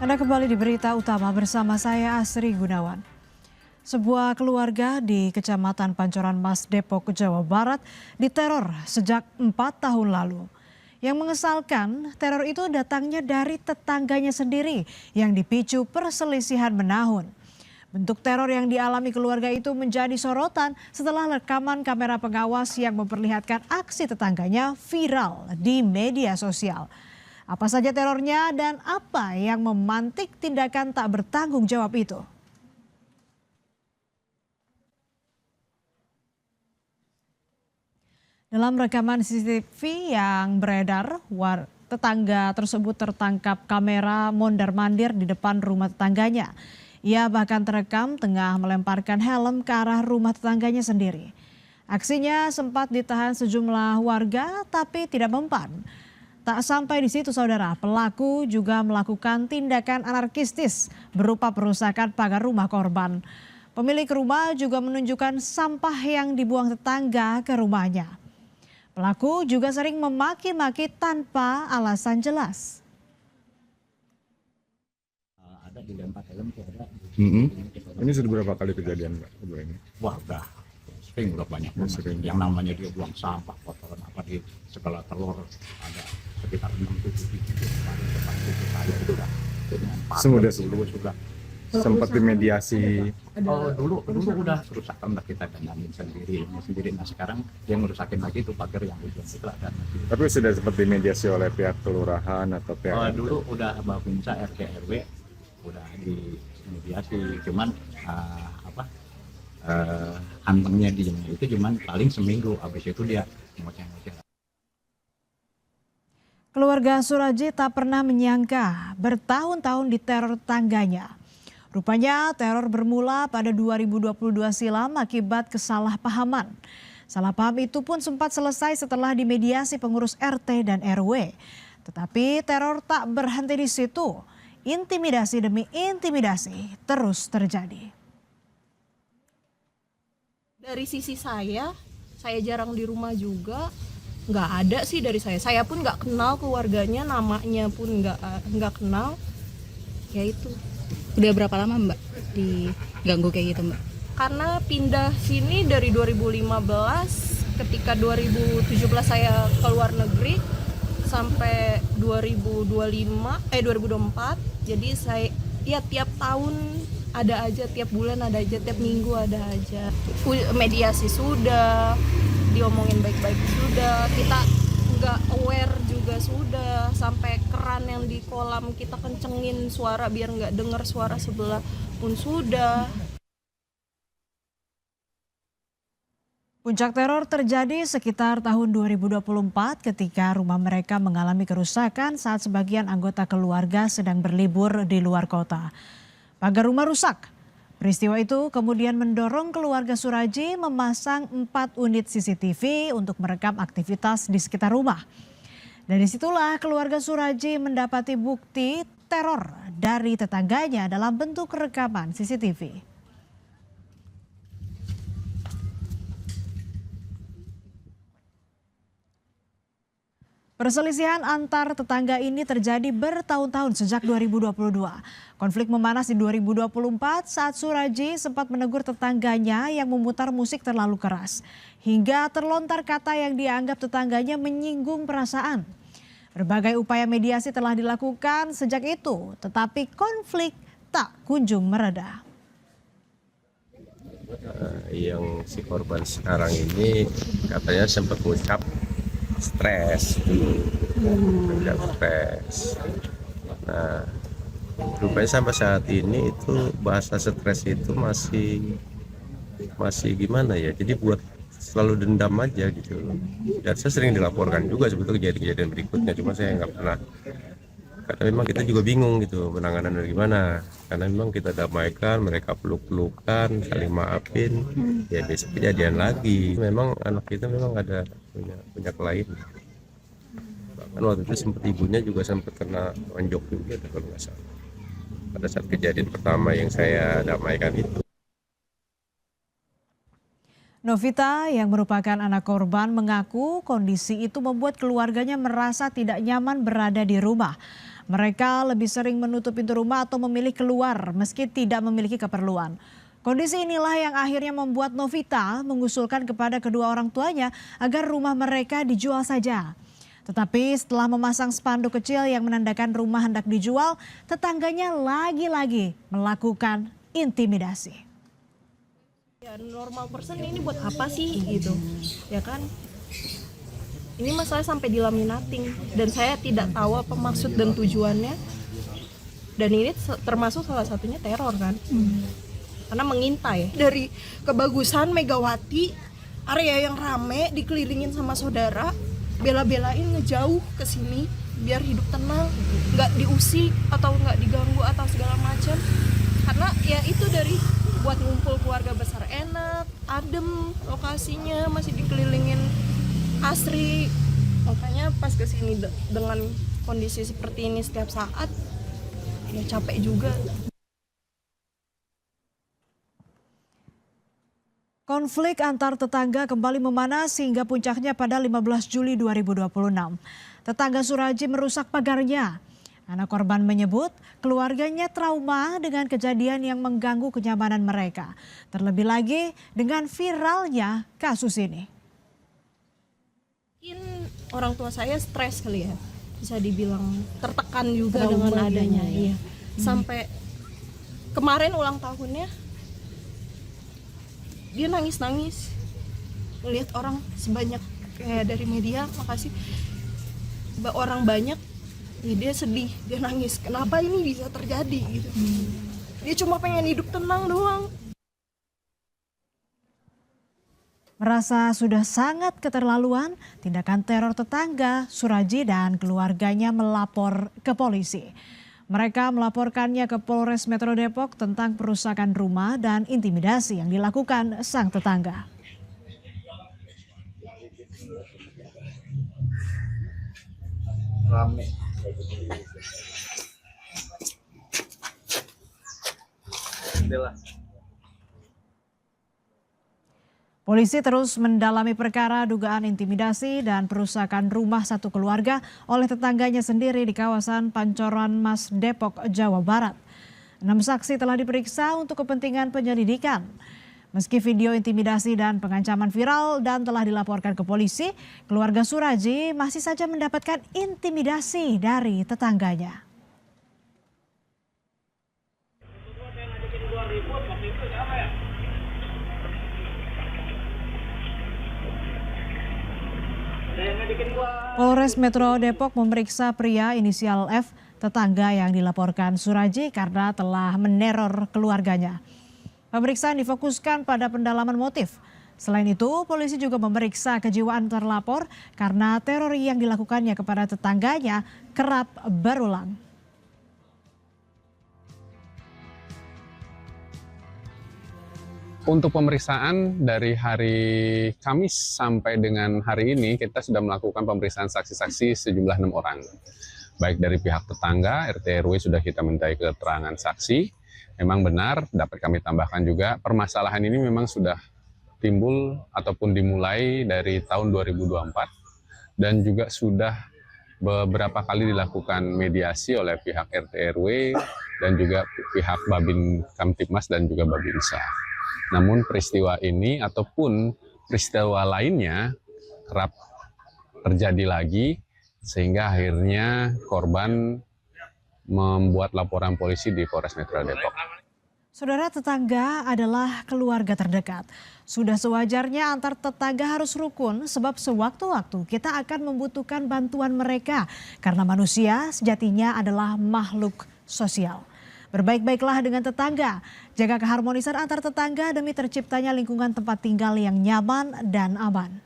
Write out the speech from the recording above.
Anda kembali di berita utama bersama saya Asri Gunawan. Sebuah keluarga di Kecamatan Pancoran Mas, Depok, Jawa Barat diteror sejak 4 tahun lalu. Yang mengesalkan, teror itu datangnya dari tetangganya sendiri yang dipicu perselisihan menahun. Bentuk teror yang dialami keluarga itu menjadi sorotan setelah rekaman kamera pengawas yang memperlihatkan aksi tetangganya viral di media sosial. Apa saja terornya dan apa yang memantik tindakan tak bertanggung jawab itu? Dalam rekaman CCTV yang beredar, tetangga tersebut tertangkap kamera mondar-mandir di depan rumah tetangganya. Ia bahkan terekam tengah melemparkan helm ke arah rumah tetangganya sendiri. Aksinya sempat ditahan sejumlah warga tapi tidak mempan. Tak sampai di situ saudara, pelaku juga melakukan tindakan anarkistis berupa perusakan pagar rumah korban. Pemilik rumah juga menunjukkan sampah yang dibuang tetangga ke rumahnya. Pelaku juga sering memaki-maki tanpa alasan jelas. Ada dilempar helm tuh ada. Ini sudah berapa kali kejadian Mbak? Wah udah sering, udah banyak banget. Yang namanya dia buang sampah, kotoran apa di segala telur ada sekitar 6-7 kali depan itu saya itu udah dengan Semudah dulu sudah sempat dimediasi. dulu udah kerusakan udah kita dandanin sendiri. Nah sekarang dia ngerusakin lagi itu pagar yang ujung itu ada. Tapi sudah sempat dimediasi oleh pihak kelurahan atau pihak Dulu udah Babinsa RT RW udah dimediasi, cuman antengnya di itu cuman paling seminggu, habis itu dia ngoceh-ngoceh. Keluarga Suraji tak pernah menyangka bertahun-tahun diteror tetangganya. Rupanya teror bermula pada 2022 silam akibat kesalahpahaman. Salah paham itu pun sempat selesai setelah dimediasi pengurus RT dan RW. Tetapi teror tak berhenti di situ. Intimidasi demi intimidasi terus terjadi. Dari sisi saya jarang di rumah juga. Nggak ada sih dari saya pun nggak kenal keluarganya, namanya pun nggak kenal. Ya itu. Udah berapa lama Mbak diganggu kayak gitu Mbak? Karena pindah sini dari 2015, ketika 2017 saya keluar negeri sampai 2024. Jadi saya ya tiap tahun ada aja, tiap bulan ada aja, tiap minggu ada aja. Mediasi sudah, diomongin baik-baik sudah, kita nggak aware juga sudah, sampai keran yang di kolam kita kencengin suara biar nggak dengar suara sebelah pun sudah. Puncak teror terjadi sekitar tahun 2024 ketika rumah mereka mengalami kerusakan saat sebagian anggota keluarga sedang berlibur di luar kota. Pagar rumah rusak. Peristiwa itu kemudian mendorong keluarga Suraji memasang 4 unit CCTV untuk merekam aktivitas di sekitar rumah. Dari situlah keluarga Suraji mendapati bukti teror dari tetangganya dalam bentuk rekaman CCTV. Perselisihan antar tetangga ini terjadi bertahun-tahun sejak 2022. Konflik memanas di 2024 saat Suraji sempat menegur tetangganya yang memutar musik terlalu keras. Hingga terlontar kata yang dianggap tetangganya menyinggung perasaan. Berbagai upaya mediasi telah dilakukan sejak itu, tetapi konflik tak kunjung mereda. Yang si korban sekarang ini katanya sempat ngucap stres stres. Nah, rupanya sampai saat ini itu bahasa stres itu masih gimana ya? Jadi buat selalu dendam aja gitu. Dan saya sering dilaporkan juga sebetulnya kejadian berikutnya, cuma saya nggak pernah. Karena memang kita juga bingung gitu penanganan dari gimana. Karena memang kita damaikan, mereka peluk-pelukan, saling maafin, ya besok kejadian lagi. Memang anak kita memang ada punya lain. Bahkan waktu itu sempat ibunya juga sempat kena tonjok juga kalau nggak salah. Pada saat kejadian pertama yang saya damaikan itu. Novita yang merupakan anak korban mengaku kondisi itu membuat keluarganya merasa tidak nyaman berada di rumah. Mereka lebih sering menutup pintu rumah atau memilih keluar meski tidak memiliki keperluan. Kondisi inilah yang akhirnya membuat Novita mengusulkan kepada kedua orang tuanya agar rumah mereka dijual saja. Tetapi setelah memasang spanduk kecil yang menandakan rumah hendak dijual, tetangganya lagi-lagi melakukan intimidasi. Ya normal person ini buat apa sih gitu, ya kan? Ini masalah sampai dilaminating dan saya tidak tahu apa maksud dan tujuannya. Dan ini termasuk salah satunya teror kan? Karena mengintai dari kebagusan Megawati, area yang rame dikelilingin sama saudara, bela-belain ngejauh ke sini biar hidup tenang, nggak diusik atau nggak diganggu atau segala macam. Karena ya itu dari buat ngumpul keluarga besar enak, adem lokasinya, masih dikelilingin asri. Makanya pas kesini dengan kondisi seperti ini setiap saat ya capek juga. Konflik antar tetangga kembali memanas hingga puncaknya pada 15 Juli 2026. Tetangga Suraji merusak pagarnya. Anak korban menyebut keluarganya trauma dengan kejadian yang mengganggu kenyamanan mereka. Terlebih lagi dengan viralnya kasus ini. Mungkin orang tua saya stres kali ya, bisa dibilang tertekan juga dengan adanya, iya. Sampai kemarin ulang tahunnya dia nangis-nangis melihat orang sebanyak kayak dari media, makasih orang banyak, ya dia sedih, dia nangis. Kenapa ini bisa terjadi gitu? Dia cuma pengen hidup tenang doang. Merasa sudah sangat keterlaluan, tindakan teror tetangga, Suraji dan keluarganya melapor ke polisi. Mereka melaporkannya ke Polres Metro Depok tentang perusakan rumah dan intimidasi yang dilakukan sang tetangga. Rame. Polisi terus mendalami perkara dugaan intimidasi dan perusakan rumah satu keluarga oleh tetangganya sendiri di kawasan Pancoran Mas, Depok, Jawa Barat. 6 saksi telah diperiksa untuk kepentingan penyelidikan. Meski video intimidasi dan pengancaman viral dan telah dilaporkan ke polisi, keluarga Suraji masih saja mendapatkan intimidasi dari tetangganya. Polres Metro Depok memeriksa pria inisial F, tetangga yang dilaporkan Suraji karena telah meneror keluarganya. Pemeriksaan difokuskan pada pendalaman motif. Selain itu, polisi juga memeriksa kejiwaan terlapor karena teror yang dilakukannya kepada tetangganya kerap berulang. Untuk pemeriksaan dari hari Kamis sampai dengan hari ini kita sudah melakukan pemeriksaan saksi-saksi sejumlah 6 orang. Baik dari pihak tetangga, RT RW sudah kita mintai keterangan saksi. Memang benar, dapat kami tambahkan juga permasalahan ini memang sudah timbul ataupun dimulai dari tahun 2024 dan juga sudah beberapa kali dilakukan mediasi oleh pihak RT RW dan juga pihak Babin Kamtibmas dan juga Babinsa. Namun peristiwa ini ataupun peristiwa lainnya kerap terjadi lagi sehingga akhirnya korban membuat laporan polisi di Polres Metro Depok. Saudara, tetangga adalah keluarga terdekat. Sudah sewajarnya antar tetangga harus rukun sebab sewaktu-waktu kita akan membutuhkan bantuan mereka karena manusia sejatinya adalah makhluk sosial. Berbaik-baiklah dengan tetangga, jaga keharmonisan antar tetangga demi terciptanya lingkungan tempat tinggal yang nyaman dan aman.